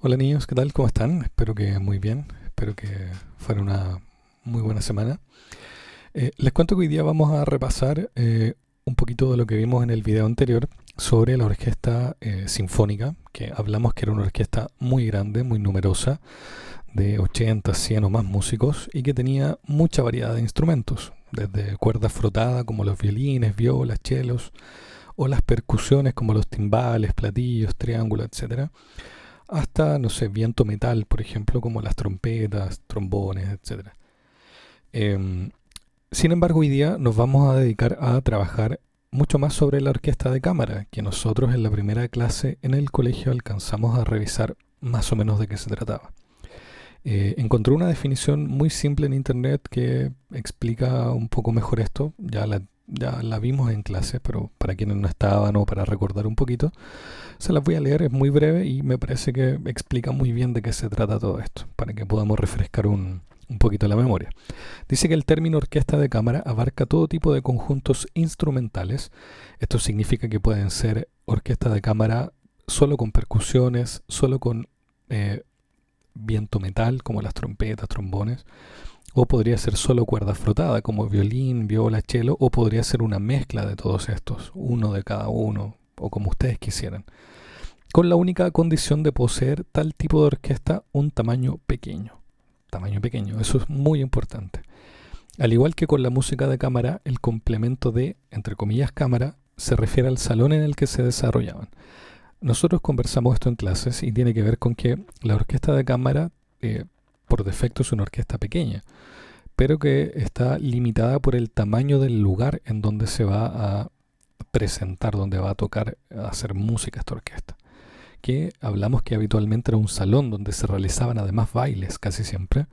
Hola niños, ¿qué tal? ¿Cómo están? Espero que muy bien, espero que fuera una muy buena semana. Les cuento que hoy día vamos a repasar un poquito de lo que vimos en el video anterior sobre la orquesta sinfónica, que hablamos que era una orquesta muy grande, muy numerosa, de 80, 100 o más músicos y que tenía mucha variedad de instrumentos, desde cuerda frotada como los violines, violas, chelos, o las percusiones como los timbales, platillos, triángulos, etcétera, hasta, no sé, viento metal, por ejemplo, como las trompetas, trombones, etcétera. Em, Sin embargo, hoy día nos vamos a dedicar a trabajar mucho más sobre la orquesta de cámara, que nosotros en la primera clase en el colegio alcanzamos a revisar más o menos de qué se trataba. Encontré una definición muy simple en internet que explica un poco mejor esto. Ya la vimos en clase, pero para quienes no estaban o para recordar un poquito, se las voy a leer, es muy breve y me parece que explica muy bien de qué se trata todo esto, para que podamos refrescar un poquito la memoria. Dice que el término orquesta de cámara abarca todo tipo de conjuntos instrumentales. Esto significa que pueden ser orquestas de cámara solo con percusiones, solo con eh, viento metal, como las trompetas, trombones, o podría ser solo cuerda frotada, como violín, viola, cello, o podría ser una mezcla de todos estos, uno de cada uno, o como ustedes quisieran, con la única condición de poseer tal tipo de orquesta un tamaño pequeño. Tamaño pequeño, eso es muy importante. Al igual que con la música de cámara, el complemento de, entre comillas, cámara, se refiere al salón en el que se desarrollaban. Nosotros conversamos esto en clases y tiene que ver con que la orquesta de cámara, por defecto, es una orquesta pequeña, pero que está limitada por el tamaño del lugar en donde se va a presentar, donde va a tocar, a hacer música esta orquesta, que hablamos que habitualmente era un salón donde se realizaban además bailes casi siempre.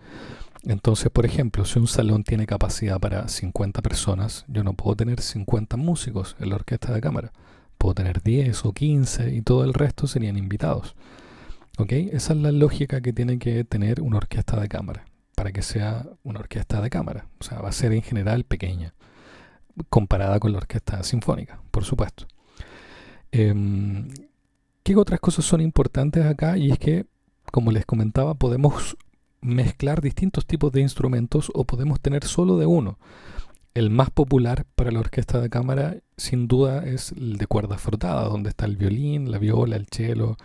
Entonces, por ejemplo, si un salón tiene capacidad para 50 personas, yo no puedo tener 50 músicos en la orquesta de cámara. Puedo tener 10 o 15 y todo el resto serían invitados. ¿Ok? Esa es la lógica que tiene que tener una orquesta de cámara para que sea una orquesta de cámara. O sea, va a ser en general pequeña, comparada con la orquesta sinfónica, por supuesto. Em, ¿Qué otras cosas son importantes acá? Y es que, como les comentaba, podemos mezclar distintos tipos de instrumentos o podemos tener solo de uno. El más popular para la orquesta de cámara, sin duda, es el de cuerda frotada, donde está el violín, la viola, el cello,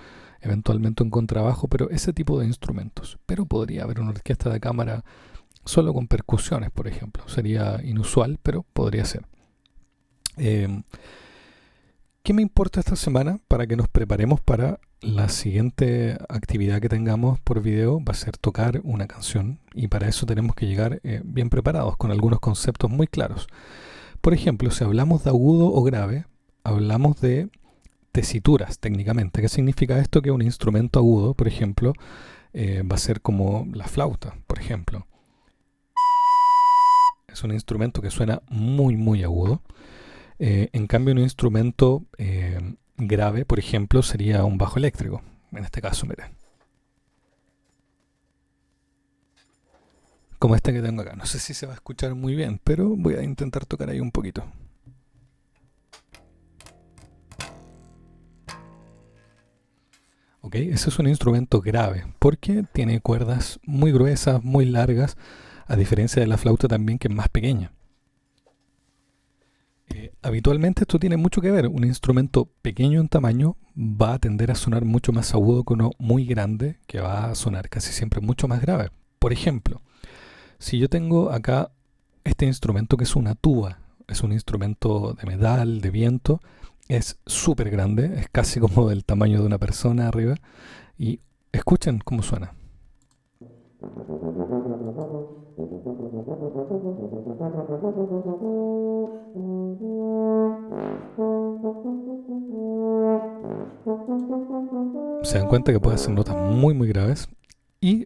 eventualmente un contrabajo, pero ese tipo de instrumentos. Pero podría haber una orquesta de cámara solo con percusiones, por ejemplo. Sería inusual, pero podría ser. Eh, ¿Qué me importa esta semana para que nos preparemos para la siguiente actividad que tengamos por video? Va a ser tocar una canción y para eso tenemos que llegar bien preparados con algunos conceptos muy claros. Por ejemplo, si hablamos de agudo o grave, hablamos de tesituras técnicamente. ¿Qué significa esto? Que un instrumento agudo, por ejemplo, va a ser como la flauta, por ejemplo. Es un instrumento que suena muy, muy agudo. En cambio, un instrumento grave, por ejemplo, sería un bajo eléctrico. En este caso, miren, como este que tengo acá. No sé si se va a escuchar muy bien, pero voy a intentar tocar ahí un poquito. ¿Ok? Ese es un instrumento grave porque tiene cuerdas muy gruesas, muy largas, a diferencia de la flauta también que es más pequeña. Habitualmente esto tiene mucho que ver. Un instrumento pequeño en tamaño va a tender a sonar mucho más agudo que uno muy grande, que va a sonar casi siempre mucho más grave. Por ejemplo, si yo tengo acá este instrumento que es una tuba, es un instrumento de metal, de viento, es súper grande, es casi como del tamaño de una persona arriba, y escuchen cómo suena. Se dan cuenta que puede hacer notas muy muy graves y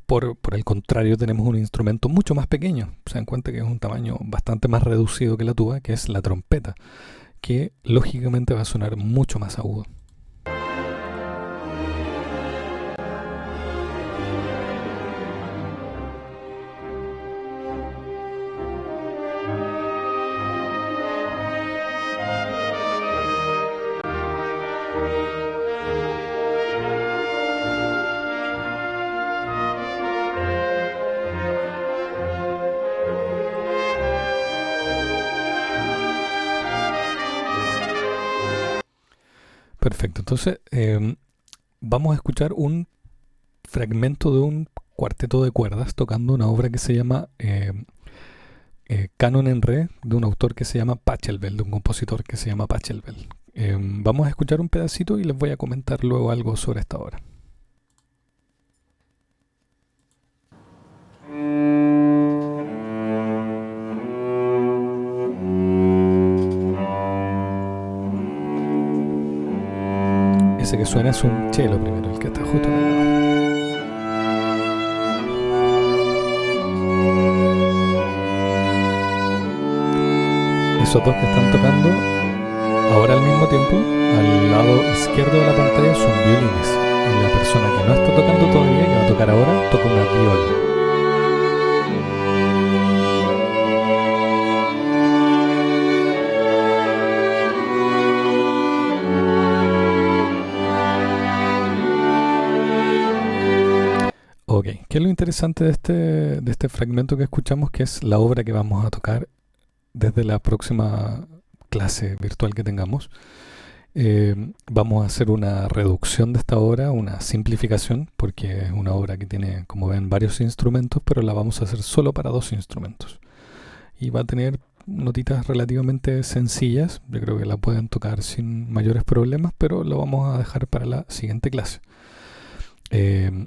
por el contrario tenemos un instrumento mucho más pequeño. Se dan cuenta que es un tamaño bastante más reducido que la tuba, que es la trompeta, que lógicamente va a sonar mucho más agudo. Entonces vamos a escuchar un fragmento de un cuarteto de cuerdas tocando una obra que se llama Canon en Re, de un autor que se llama Pachelbel, de un compositor que se llama Pachelbel. Vamos a escuchar un pedacito y les voy a comentar luego algo sobre esta obra. Ese que suena es un cello primero, el que está justo al lado. Esos dos que están tocando ahora al mismo tiempo, al lado izquierdo de la pantalla, son violines. Y la persona que no está tocando todavía, que va a tocar ahora, toca una viola. Ok, ¿qué es lo interesante de este fragmento que escuchamos? Que es la obra que vamos a tocar desde la próxima clase virtual que tengamos. Vamos a hacer una reducción de esta obra, una simplificación, porque es una obra que tiene, como ven, varios instrumentos, pero la vamos a hacer solo para 2 instrumentos. Y va a tener notitas relativamente sencillas, yo creo que la pueden tocar sin mayores problemas, pero lo vamos a dejar para la siguiente clase.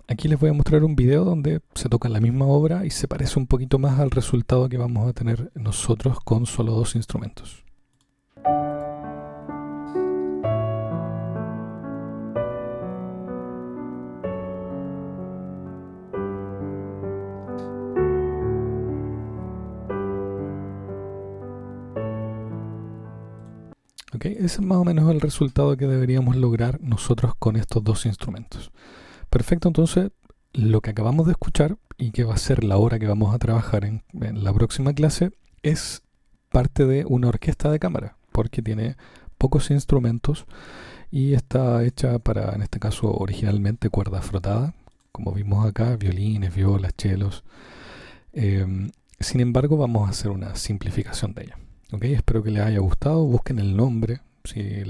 Aquí les voy a mostrar un video donde se toca la misma obra y se parece un poquito más al resultado que vamos a tener nosotros con solo 2 instrumentos. Okay, ese es más o menos el resultado que deberíamos lograr nosotros con estos 2 instrumentos. Perfecto, entonces lo que acabamos de escuchar y que va a ser la obra que vamos a trabajar en la próxima clase es parte de una orquesta de cámara, porque tiene pocos instrumentos y está hecha para, en este caso, originalmente cuerda frotada, como vimos acá, violines, violas, chelos. Sin embargo, vamos a hacer una simplificación de ella. Okay, espero que les haya gustado. Busquen el nombre si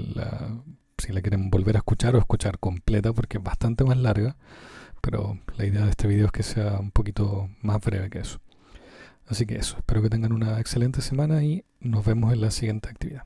la quieren volver a escuchar o escuchar completa, porque es bastante más larga, pero la idea de este video es que sea un poquito más breve que eso. Así que eso, espero que tengan una excelente semana y nos vemos en la siguiente actividad.